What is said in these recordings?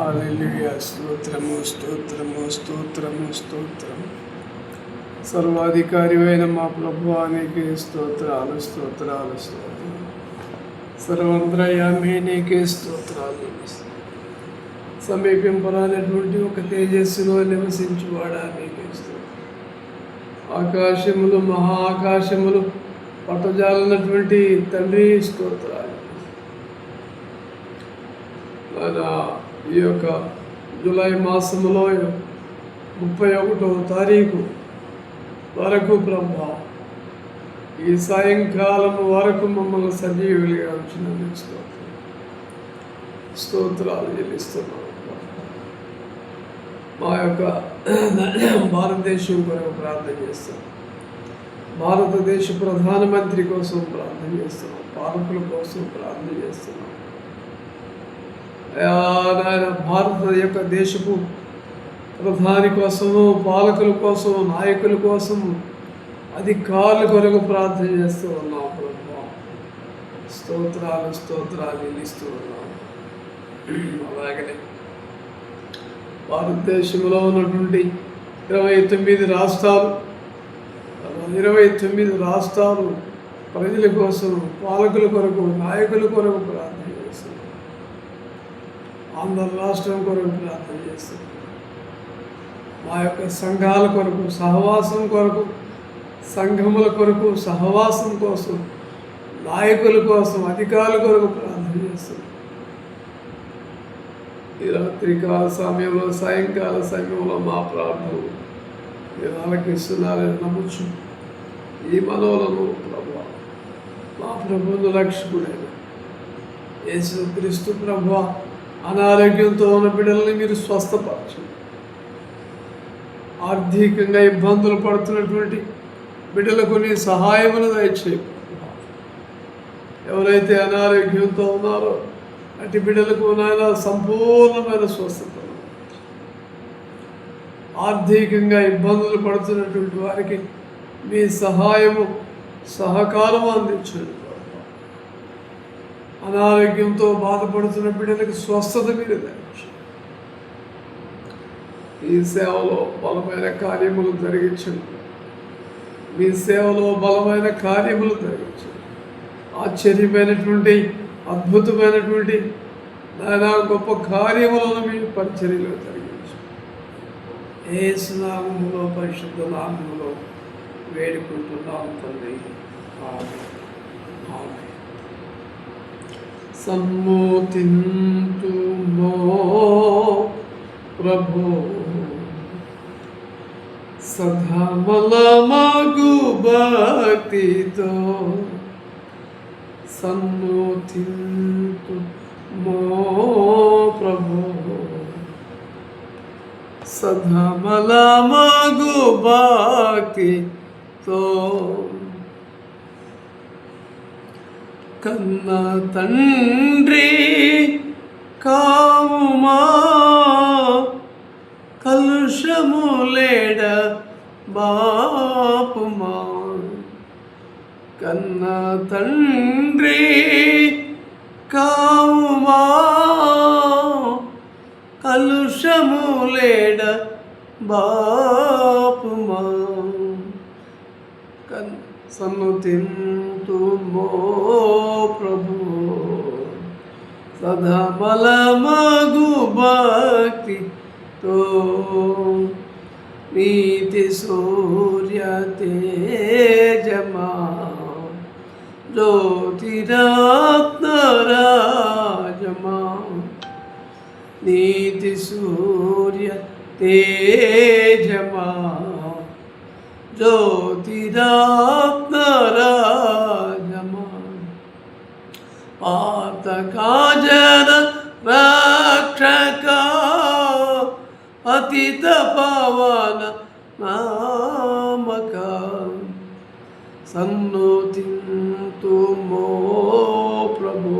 హల్లెలూయా. స్తోత్రము స్తోత్రము స్తోత్రము స్తోత్రము. సర్వాధికారివైన మా ప్రభువా, నీకే స్తోత్రాలు స్తోత్రాలు స్తోత్రాలు. సర్వంతర్యామి నీకే స్తోత్రాలు. సమీపింపరానటువంటి ఒక తేజస్సులో నివసించువాడా నీకే స్తోత్రం. ఆకాశములు మహా ఆకాశములు పట్టజాలన్నటువంటి తండ్రి స్తోత్రాలు. ఈ యొక్క జూలై మాసంలో 31వ తారీఖు వరకు బ్రహ్మ ఈ సాయంకాలం వరకు మమ్మల్ని సజీవులుగా ఉంచినందుకు స్తోత్రాలు చెల్లిస్తున్నాం. మా యొక్క భారతదేశం కొరకు ప్రార్థన చేస్తాం. భారతదేశ ప్రధానమంత్రి కోసం ప్రార్థన చేస్తున్నాం. పాలకుల కోసం ప్రార్థన చేస్తున్నాం. భారత యొక్క దేశపు ప్రధాని కోసము, పాలకుల కోసం, నాయకుల కోసం, అధికారుల కొరకు ప్రార్థన చేస్తూ ఉన్నాం. ప్రభువా, స్తోత్రాలు స్తోత్రాలు ఇస్తూ ఉన్నాం. అలాగనే భారతదేశంలో ఉన్నటువంటి 29 రాష్ట్రాలు ప్రజల కోసం, పాలకుల కొరకు, నాయకుల కొరకు ప్రార్థన చేస్తున్నాం. ఆంధ్ర రాష్ట్రం కొరకు ప్రార్థన చేస్తున్నాం. మా యొక్క సంఘాల కొరకు, సహవాసం కొరకు, సంఘముల కొరకు, సహవాసం కోసం, నాయకుల కోసం, అధికారుల కొరకు ప్రార్థన చేస్తున్నాం. ఈ రాత్రికాల సమయంలో, సాయంకాల సమయంలో మా ప్రార్థనలు మీరు ఆలకిస్తున్నారని నమ్ముచు ఈ మనవులను ప్రభువా, మా ప్రభువును రక్షకుడైన యేసుక్రీస్తు ప్రభువా, అనారోగ్యంతో ఉన్న బిడ్డల్ని మీరు స్వస్థపరచండి. ఆర్థికంగా ఇబ్బందులు పడుతున్నటువంటి బిడ్డలకు నీ సహాయమును దయచేయి. ఎవరైతే అనారోగ్యంతో ఉన్నారో అటు బిడ్డలకు నాయన సంపూర్ణమైన స్వస్థత, ఆర్థికంగా ఇబ్బందులు పడుతున్నటువంటి వారికి మీ సహాయము, సహకారము అందించండి. అనారోగ్యంతో బాధపడుతున్న బిడ్డలకు స్వస్థత మీరు దయచేయండి. ఈ సేవలో బలమైన కార్యములు జరిగించండి. మీ సేవలో బలమైన కార్యములు జరిగించండి. ఆశ్చర్యమైనటువంటి, అద్భుతమైనటువంటి నానా గొప్ప కార్యములను మీ పరిచర్యలో జరిగించండి. యేసు నామములో, పరిశుద్ధ నామములో వేడుకుంటున్నాము తండ్రి. ఆమేన్. ఆమేన్. సమ్మోతింతుమో ప్రభో, సధమలమగు భక్తితో సమ్మోతింతుమో ప్రభో, సధమలమగు భక్తితో కన్న తండ్రి కావుమా, కలుషములేడ బాపుమా. కన్న తండ్రి కావుమా, కలుషములేడ బాపుమా. సన్నుతింతుమో ప్రభు, సధమలమగు భక్తితో నీతి సూర్య తేజమా, జ్యోతిరత్నరాజమా. నీతి సూర్య తేజమా, జ్యోతిరత్నరాజమా. పాతకాజన రక్షక, పతిత పవన నామక. సన్నుతింతుమో ప్రభు,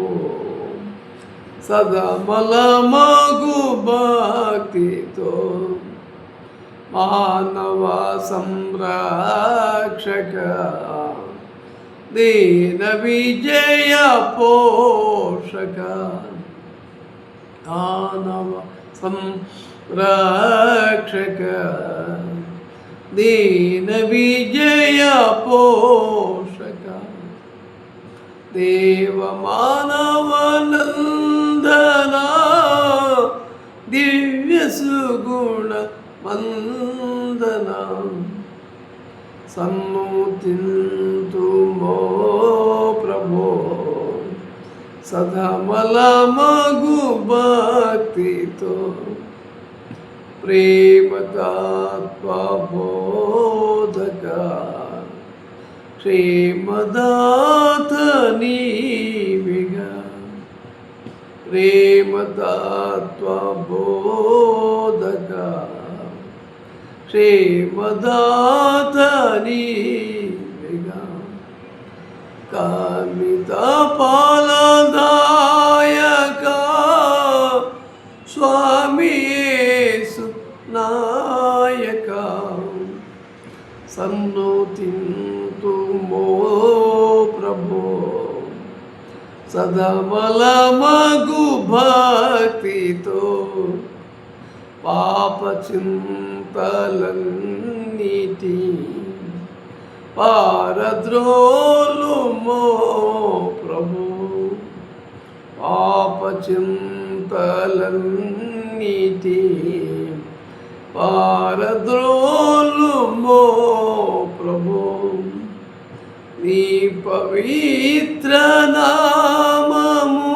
సదమలమగు భక్తితో మానవ సంరక్షక, దీన విజయ పోషక, మానవ సంరక్షక దీన విజయ పోషక దేవ మానవనందన దివ్య సుగుణ వందన సన్నుతింతుమో ప్రభో సధమల మగు భక్తితో ప్రేమతాత్వబోధక క్షేమదాత నీవిగా ప్రేమతాత్వబోధక క్షేమదాత నీవిగా కామిత పాలదాయక స్వామి యేసు నాయక సన్నుతింతుమో ప్రభో సదమల మగు భక్తితో పాప చింతలన్నిటి పారద్రోలుమో ప్రభు పాప చింతలన్నిటి పారద్రోలుమో ప్రభు నీ పవిత్ర నామము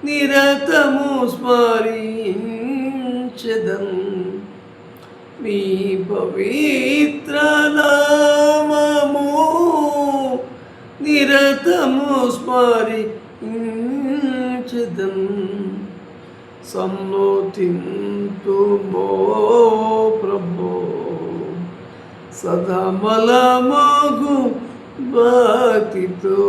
నిరతము స్మరించెదన్ నీ పవిత్ర నామము నిరతము స్మరించెదన్ సన్నుతింతుమో ప్రభో సదమల మగు భక్తితో